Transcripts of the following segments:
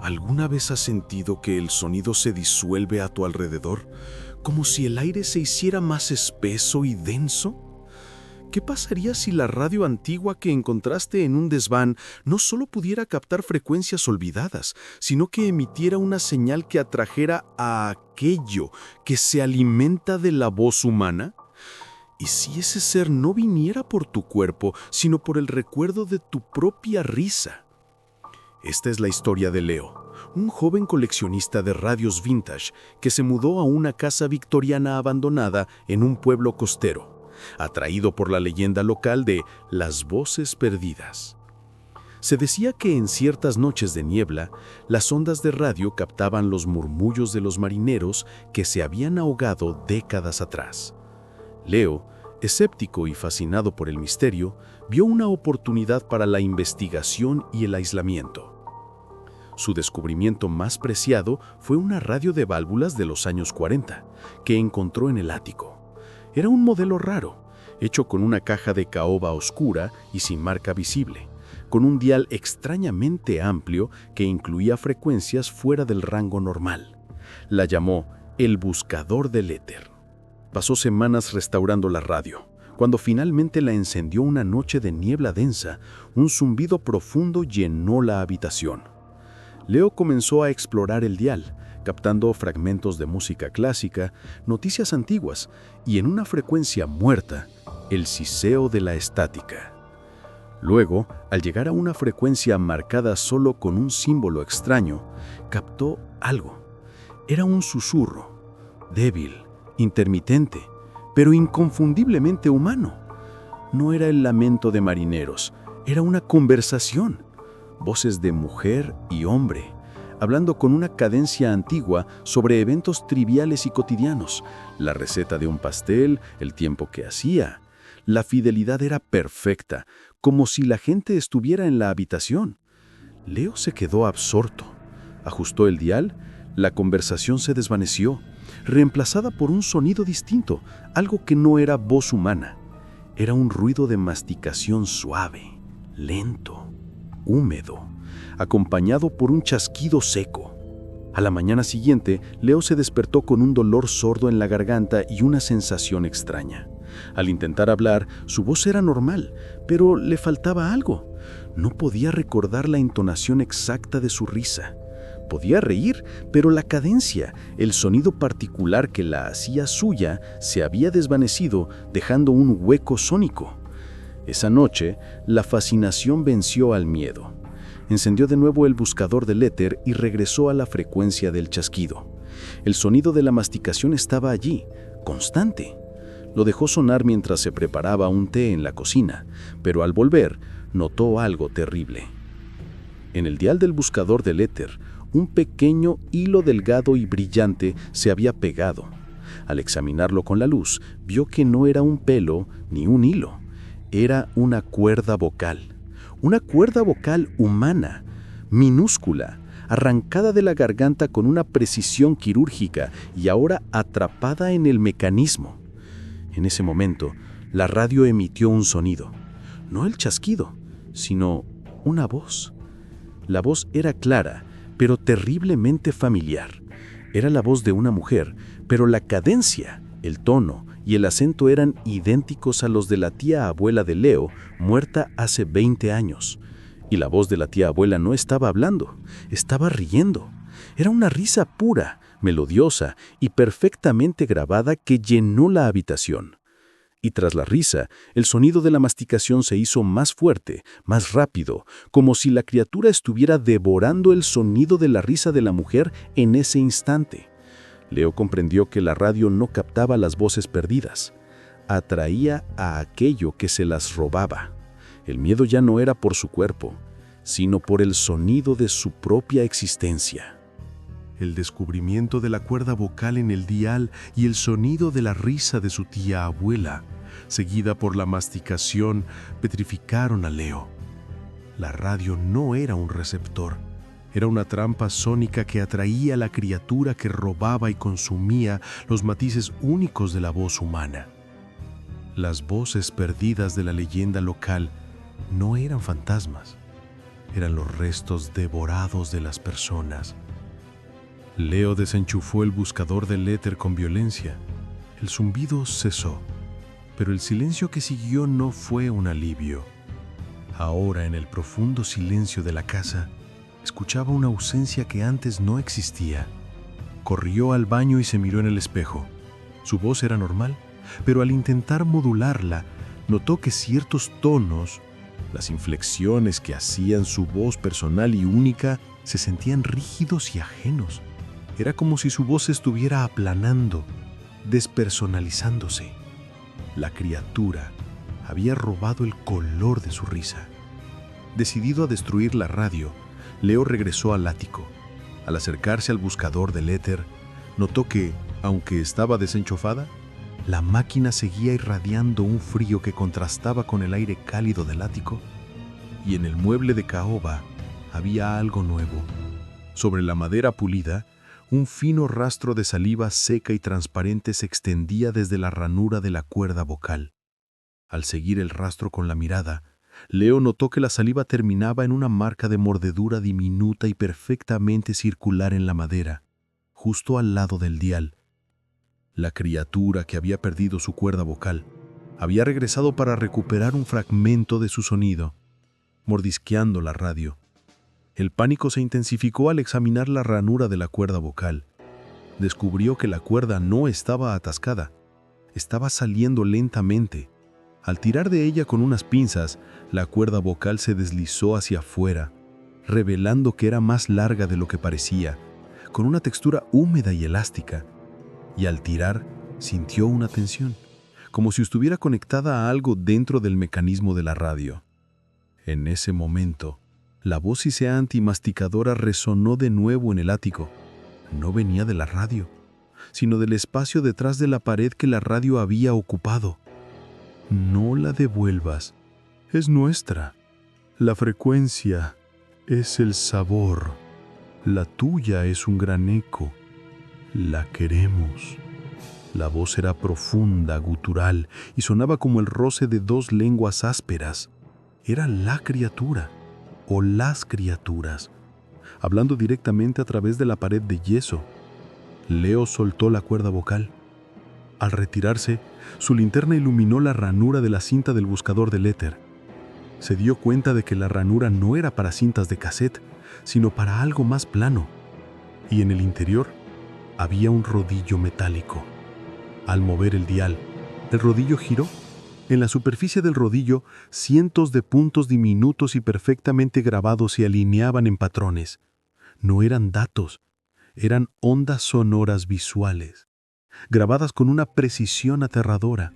¿Alguna vez has sentido que el sonido se disuelve a tu alrededor, como si el aire se hiciera más espeso y denso? ¿Qué pasaría si la radio antigua que encontraste en un desván no solo pudiera captar frecuencias olvidadas, sino que emitiera una señal que atrajera a aquello que se alimenta de la voz humana? ¿Y si ese ser no viniera por tu cuerpo, sino por el recuerdo de tu propia risa? Esta es la historia de Leo, un joven coleccionista de radios vintage que se mudó a una casa victoriana abandonada en un pueblo costero, atraído por la leyenda local de las voces perdidas. Se decía que en ciertas noches de niebla, las ondas de radio captaban los murmullos de los marineros que se habían ahogado décadas atrás. Leo, escéptico y fascinado por el misterio, vio una oportunidad para la investigación y el aislamiento. Su descubrimiento más preciado fue una radio de válvulas de los años 40, que encontró en el ático. Era un modelo raro, hecho con una caja de caoba oscura y sin marca visible, con un dial extrañamente amplio que incluía frecuencias fuera del rango normal. La llamó el buscador del éter. Pasó semanas restaurando la radio. Cuando finalmente la encendió una noche de niebla densa, un zumbido profundo llenó la habitación. Leo comenzó a explorar el dial, captando fragmentos de música clásica, noticias antiguas y, en una frecuencia muerta, el siseo de la estática. Luego, al llegar a una frecuencia marcada solo con un símbolo extraño, captó algo. Era un susurro, débil, intermitente, pero inconfundiblemente humano. No era el lamento de marineros, era una conversación. Voces de mujer y hombre, hablando con una cadencia antigua sobre eventos triviales y cotidianos, la receta de un pastel, el tiempo que hacía. La fidelidad era perfecta, como si la gente estuviera en la habitación. Leo se quedó absorto. Ajustó el dial, la conversación se desvaneció, reemplazada por un sonido distinto, algo que no era voz humana. Era un ruido de masticación suave, lento, húmedo, acompañado por un chasquido seco. A la mañana siguiente, Leo se despertó con un dolor sordo en la garganta y una sensación extraña. Al intentar hablar, su voz era normal, pero le faltaba algo. No podía recordar la entonación exacta de su risa. Podía reír, pero la cadencia, el sonido particular que la hacía suya, se había desvanecido, dejando un hueco sónico. Esa noche, la fascinación venció al miedo. Encendió de nuevo el buscador del éter y regresó a la frecuencia del chasquido. El sonido de la masticación estaba allí, constante. Lo dejó sonar mientras se preparaba un té en la cocina, pero al volver, notó algo terrible. En el dial del buscador del éter, un pequeño hilo delgado y brillante se había pegado. Al examinarlo con la luz, vio que no era un pelo ni un hilo. Era una cuerda vocal humana, minúscula, arrancada de la garganta con una precisión quirúrgica y ahora atrapada en el mecanismo. En ese momento, la radio emitió un sonido, no el chasquido, sino una voz. La voz era clara, pero terriblemente familiar. Era la voz de una mujer, pero la cadencia, el tono y el acento eran idénticos a los de la tía abuela de Leo, muerta hace 20 años. Y la voz de la tía abuela no estaba hablando, estaba riendo. Era una risa pura, melodiosa y perfectamente grabada que llenó la habitación. Y tras la risa, el sonido de la masticación se hizo más fuerte, más rápido, como si la criatura estuviera devorando el sonido de la risa de la mujer en ese instante. Leo comprendió que la radio no captaba las voces perdidas, atraía a aquello que se las robaba. El miedo ya no era por su cuerpo, sino por el sonido de su propia existencia. El descubrimiento de la cuerda vocal en el dial y el sonido de la risa de su tía abuela, seguida por la masticación, petrificaron a Leo. La radio no era un receptor. Era una trampa sónica que atraía a la criatura que robaba y consumía los matices únicos de la voz humana. Las voces perdidas de la leyenda local no eran fantasmas. Eran los restos devorados de las personas. Leo desenchufó el buscador del éter con violencia. El zumbido cesó, pero el silencio que siguió no fue un alivio. Ahora, en el profundo silencio de la casa, escuchaba una ausencia que antes no existía. Corrió al baño y se miró en el espejo. Su voz era normal, pero al intentar modularla, notó que ciertos tonos, las inflexiones que hacían su voz personal y única, se sentían rígidos y ajenos. Era como si su voz estuviera aplanando, despersonalizándose. La criatura había robado el color de su risa. Decidido a destruir la radio, Leo regresó al ático. Al acercarse al buscador del éter, notó que, aunque estaba desenchufada, la máquina seguía irradiando un frío que contrastaba con el aire cálido del ático, y en el mueble de caoba había algo nuevo. Sobre la madera pulida, un fino rastro de saliva seca y transparente se extendía desde la ranura de la cuerda vocal. Al seguir el rastro con la mirada, Leo notó que la saliva terminaba en una marca de mordedura diminuta y perfectamente circular en la madera, justo al lado del dial. La criatura que había perdido su cuerda vocal había regresado para recuperar un fragmento de su sonido, mordisqueando la radio. El pánico se intensificó al examinar la ranura de la cuerda vocal. Descubrió que la cuerda no estaba atascada, estaba saliendo lentamente. Al tirar de ella con unas pinzas, la cuerda vocal se deslizó hacia afuera, revelando que era más larga de lo que parecía, con una textura húmeda y elástica. Y al tirar, sintió una tensión, como si estuviera conectada a algo dentro del mecanismo de la radio. En ese momento, la voz siseante y masticadora resonó de nuevo en el ático. No venía de la radio, sino del espacio detrás de la pared que la radio había ocupado. No la devuelvas, es nuestra. La frecuencia es el sabor. La tuya es un gran eco. La queremos. La voz era profunda, gutural, y sonaba como el roce de dos lenguas ásperas. Era la criatura, o las criaturas, hablando directamente a través de la pared de yeso. Leo soltó la cuerda vocal. Al retirarse, su linterna iluminó la ranura de la cinta del buscador del éter. Se dio cuenta de que la ranura no era para cintas de cassette, sino para algo más plano. Y en el interior había un rodillo metálico. Al mover el dial, el rodillo giró. En la superficie del rodillo, cientos de puntos diminutos y perfectamente grabados se alineaban en patrones. No eran datos, eran ondas sonoras visuales, grabadas con una precisión aterradora.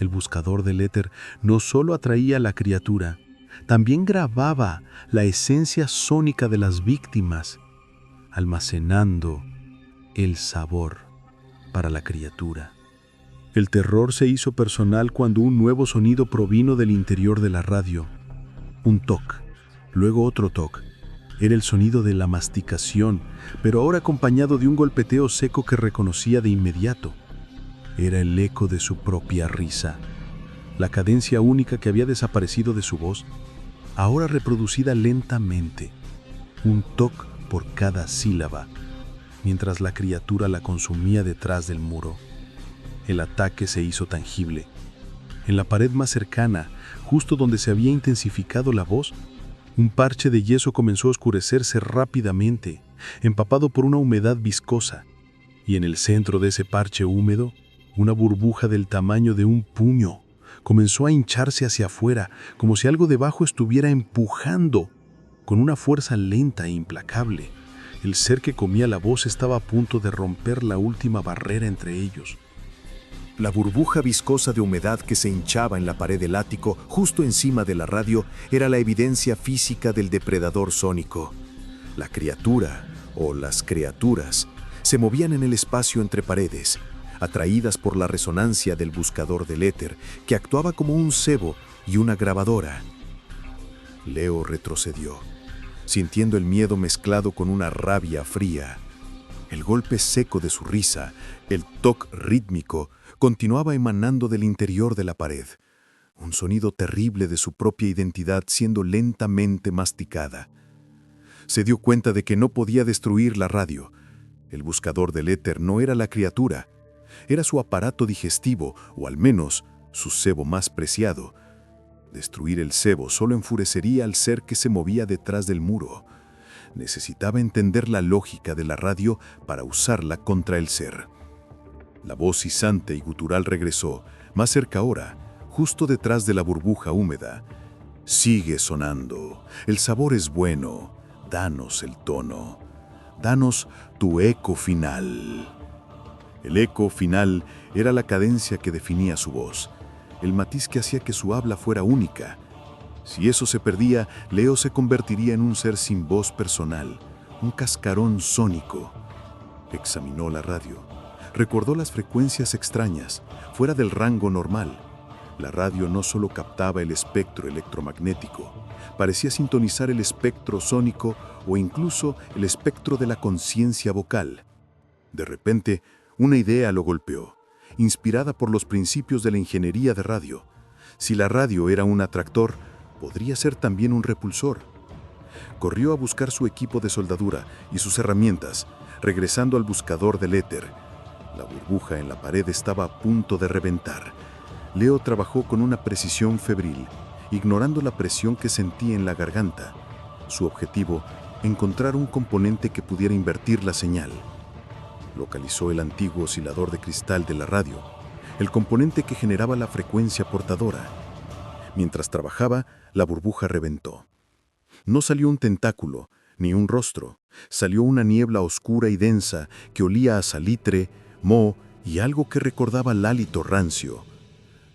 El buscador del éter no solo atraía a la criatura, también grababa la esencia sónica de las víctimas, almacenando el sabor para la criatura. El terror se hizo personal cuando un nuevo sonido provino del interior de la radio. Un toc, luego otro toc. Era el sonido de la masticación, pero ahora acompañado de un golpeteo seco que reconocía de inmediato. Era el eco de su propia risa. La cadencia única que había desaparecido de su voz, ahora reproducida lentamente. Un toc por cada sílaba, mientras la criatura la consumía detrás del muro. El ataque se hizo tangible. En la pared más cercana, justo donde se había intensificado la voz, un parche de yeso comenzó a oscurecerse rápidamente, empapado por una humedad viscosa, y en el centro de ese parche húmedo, una burbuja del tamaño de un puño comenzó a hincharse hacia afuera, como si algo debajo estuviera empujando, con una fuerza lenta e implacable. El ser que comía la voz estaba a punto de romper la última barrera entre ellos. La burbuja viscosa de humedad que se hinchaba en la pared del ático, justo encima de la radio, era la evidencia física del depredador sónico. La criatura, o las criaturas, se movían en el espacio entre paredes, atraídas por la resonancia del buscador del éter, que actuaba como un cebo y una grabadora. Leo retrocedió, sintiendo el miedo mezclado con una rabia fría. El golpe seco de su risa, el toc rítmico, continuaba emanando del interior de la pared. un sonido terrible de su propia identidad siendo lentamente masticada. Se dio cuenta de que no podía destruir la radio. El buscador del éter no era la criatura, era su aparato digestivo, o al menos su cebo más preciado. Destruir el cebo solo enfurecería al ser que se movía detrás del muro. Necesitaba entender la lógica de la radio para usarla contra el ser. La voz sisante y gutural regresó, más cerca ahora, justo detrás de la burbuja húmeda. Sigue sonando. El sabor es bueno. Danos el tono. Danos tu eco final. El eco final era la cadencia que definía su voz, el matiz que hacía que su habla fuera única. Si eso se perdía, Leo se convertiría en un ser sin voz personal, un cascarón sónico. Examinó la radio. Recordó las frecuencias extrañas, fuera del rango normal. La radio no solo captaba el espectro electromagnético, parecía sintonizar el espectro sónico o incluso el espectro de la conciencia vocal. De repente, una idea lo golpeó, inspirada por los principios de la ingeniería de radio. Si la radio era un atractor, podría ser también un repulsor. Corrió a buscar su equipo de soldadura y sus herramientas, regresando al buscador del éter. La burbuja en la pared estaba a punto de reventar. Leo trabajó con una precisión febril, ignorando la presión que sentía en la garganta. Su objetivo, encontrar un componente que pudiera invertir la señal. Localizó el antiguo oscilador de cristal de la radio, el componente que generaba la frecuencia portadora. Mientras trabajaba, la burbuja reventó. No salió un tentáculo, ni un rostro. Salió una niebla oscura y densa que olía a salitre, moho y algo que recordaba el hálito rancio.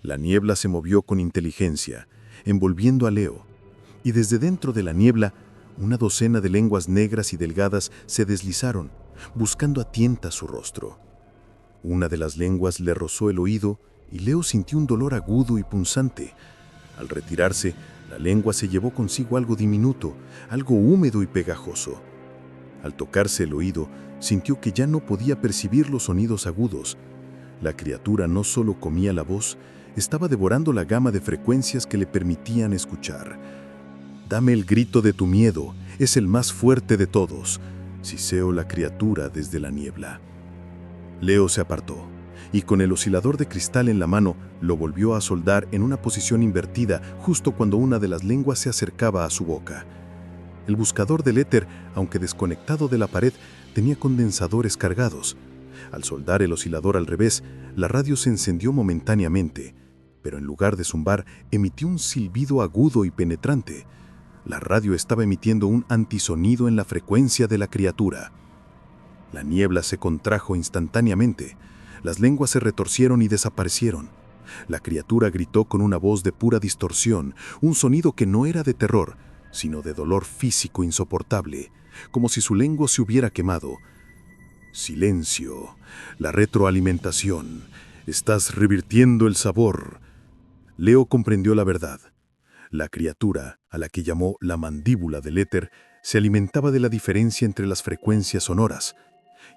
La niebla se movió con inteligencia, envolviendo a Leo, y desde dentro de la niebla, una docena de lenguas negras y delgadas se deslizaron, buscando a tientas su rostro. Una de las lenguas le rozó el oído y Leo sintió un dolor agudo y punzante. Al retirarse, la lengua se llevó consigo algo diminuto, algo húmedo y pegajoso. Al tocarse el oído, sintió que ya no podía percibir los sonidos agudos. La criatura no solo comía la voz, estaba devorando la gama de frecuencias que le permitían escuchar. «Dame el grito de tu miedo, es el más fuerte de todos», siseó la criatura desde la niebla. Leo se apartó, y con el oscilador de cristal en la mano, lo volvió a soldar en una posición invertida justo cuando una de las lenguas se acercaba a su boca. El buscador del éter, aunque desconectado de la pared, tenía condensadores cargados. Al soldar el oscilador al revés, la radio se encendió momentáneamente, pero en lugar de zumbar, emitió un silbido agudo y penetrante. La radio estaba emitiendo un antisonido en la frecuencia de la criatura. La niebla se contrajo instantáneamente. Las lenguas se retorcieron y desaparecieron. La criatura gritó con una voz de pura distorsión, un sonido que no era de terror, sino de dolor físico insoportable, como si su lengua se hubiera quemado. «Silencio, la retroalimentación. Estás revirtiendo el sabor». Leo comprendió la verdad. La criatura, a la que llamó la mandíbula del éter, se alimentaba de la diferencia entre las frecuencias sonoras,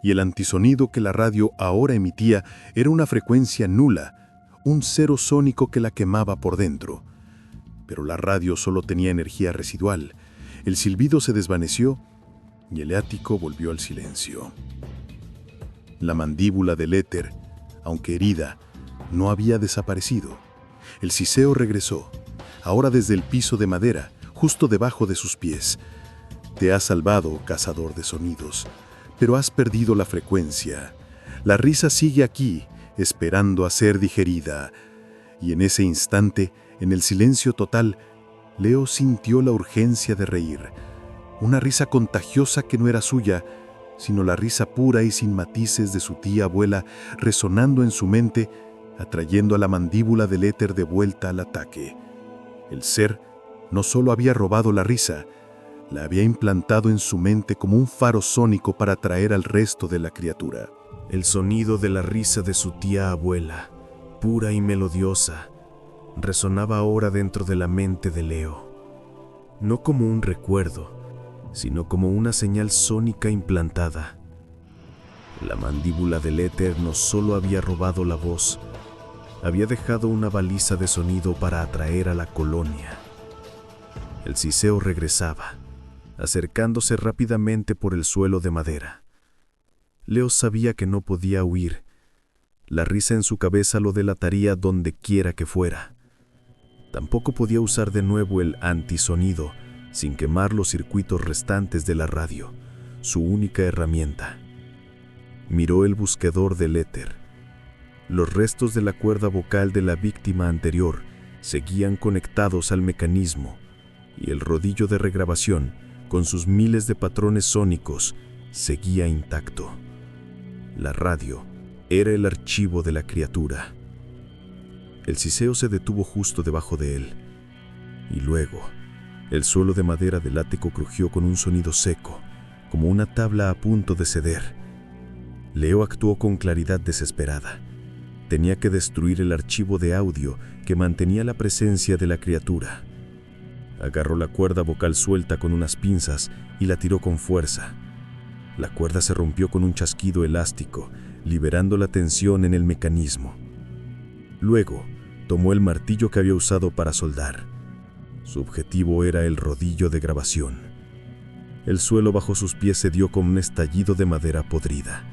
y el antisonido que la radio ahora emitía era una frecuencia nula, un cero sónico que la quemaba por dentro. Pero la radio solo tenía energía residual. El silbido se desvaneció y el ático volvió al silencio. La mandíbula del éter, aunque herida, no había desaparecido. El siseo regresó, ahora desde el piso de madera, justo debajo de sus pies. Te has salvado, cazador de sonidos, pero has perdido la frecuencia. La risa sigue aquí, esperando a ser digerida. Y en ese instante, en el silencio total, Leo sintió la urgencia de reír. Una risa contagiosa que no era suya, sino la risa pura y sin matices de su tía abuela, resonando en su mente, atrayendo a la mandíbula del éter de vuelta al ataque. El ser no solo había robado la risa, la había implantado en su mente como un faro sónico para atraer al resto de la criatura. El sonido de la risa de su tía abuela, pura y melodiosa, resonaba ahora dentro de la mente de Leo. No como un recuerdo, sino como una señal sónica implantada. La mandíbula del éter no solo había robado la voz, había dejado una baliza de sonido para atraer a la colonia. El ciseo regresaba, acercándose rápidamente por el suelo de madera. Leo sabía que no podía huir. La risa en su cabeza lo delataría donde quiera que fuera. Tampoco podía usar de nuevo el antisonido sin quemar los circuitos restantes de la radio, su única herramienta. Miró el buscador del éter. Los restos de la cuerda vocal de la víctima anterior seguían conectados al mecanismo, y el rodillo de regrabación, con sus miles de patrones sónicos, seguía intacto. La radio era el archivo de la criatura. El ciseo se detuvo justo debajo de él, y luego el suelo de madera del ático crujió con un sonido seco, como una tabla a punto de ceder. Leo actuó con claridad desesperada. Tenía que destruir el archivo de audio que mantenía la presencia de la criatura. Agarró la cuerda vocal suelta con unas pinzas y la tiró con fuerza. La cuerda se rompió con un chasquido elástico, liberando la tensión en el mecanismo. Luego, tomó el martillo que había usado para soldar. Su objetivo era el rodillo de grabación. El suelo bajo sus pies se dio con un estallido de madera podrida.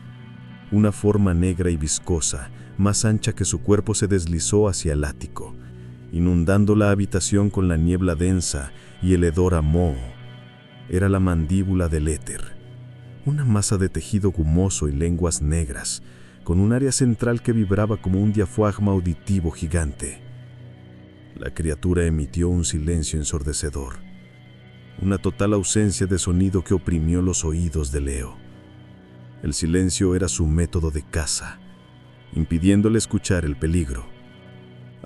Una forma negra y viscosa, más ancha que su cuerpo, se deslizó hacia el ático, inundando la habitación con la niebla densa y el hedor a moho. Era la mandíbula del éter, una masa de tejido gumoso y lenguas negras, con un área central que vibraba como un diafragma auditivo gigante. La criatura emitió un silencio ensordecedor, una total ausencia de sonido que oprimió los oídos de Leo. El silencio era su método de caza, impidiéndole escuchar el peligro.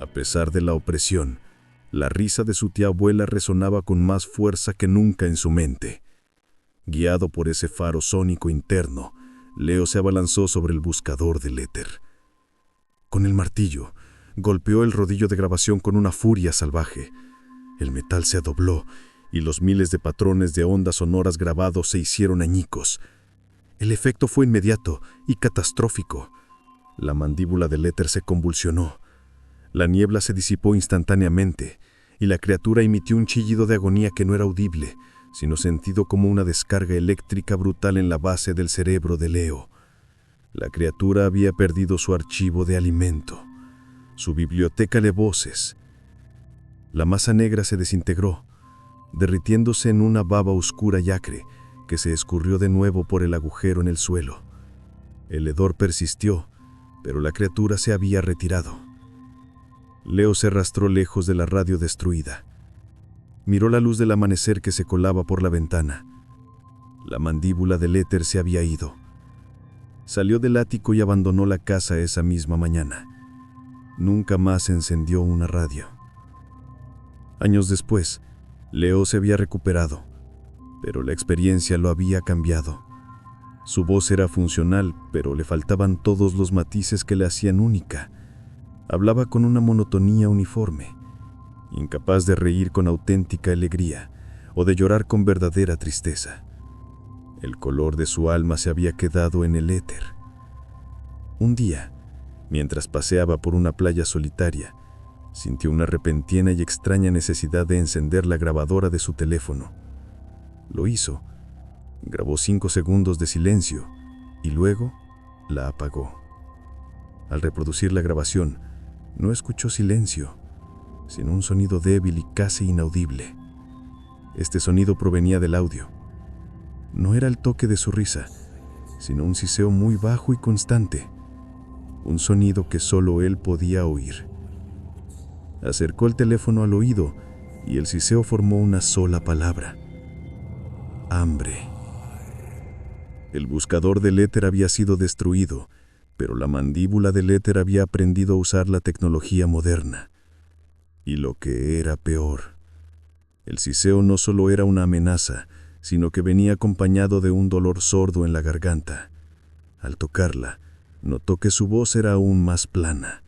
A pesar de la opresión, la risa de su tía abuela resonaba con más fuerza que nunca en su mente. Guiado por ese faro sónico interno, Leo se abalanzó sobre el buscador del éter. Con el martillo, golpeó el rodillo de grabación con una furia salvaje. El metal se dobló y los miles de patrones de ondas sonoras grabados se hicieron añicos. El efecto fue inmediato y catastrófico. La mandíbula del éter se convulsionó. La niebla se disipó instantáneamente y la criatura emitió un chillido de agonía que no era audible, sino sentido como una descarga eléctrica brutal en la base del cerebro de Leo. La criatura había perdido su archivo de alimento, su biblioteca de voces. La masa negra se desintegró, derritiéndose en una baba oscura y acre que se escurrió de nuevo por el agujero en el suelo. El hedor persistió, pero la criatura se había retirado. Leo se arrastró lejos de la radio destruida. Miró la luz del amanecer que se colaba por la ventana. La mandíbula del éter se había ido. Salió del ático y abandonó la casa esa misma mañana. Nunca más encendió una radio. Años después, Leo se había recuperado, pero la experiencia lo había cambiado. Su voz era funcional, pero le faltaban todos los matices que la hacían única. Hablaba con una monotonía uniforme, incapaz de reír con auténtica alegría o de llorar con verdadera tristeza. El color de su alma se había quedado en el éter. Un día, mientras paseaba por una playa solitaria, sintió una repentina y extraña necesidad de encender la grabadora de su teléfono. Lo hizo. Grabó 5 segundos de silencio y luego la apagó. Al reproducir la grabación, no escuchó silencio, sino un sonido débil y casi inaudible. Este sonido provenía del audio. No era el toque de su risa, sino un siseo muy bajo y constante, un sonido que solo él podía oír. Acercó el teléfono al oído y el siseo formó una sola palabra: hambre. El buscador del éter había sido destruido, pero la mandíbula del éter había aprendido a usar la tecnología moderna. Y lo que era peor, el siseo no solo era una amenaza, sino que venía acompañado de un dolor sordo en la garganta. Al tocarla, notó que su voz era aún más plana.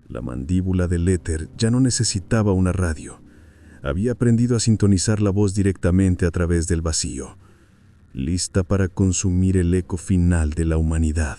La mandíbula del éter ya no necesitaba una radio. Había aprendido a sintonizar la voz directamente a través del vacío, lista para consumir el eco final de la humanidad.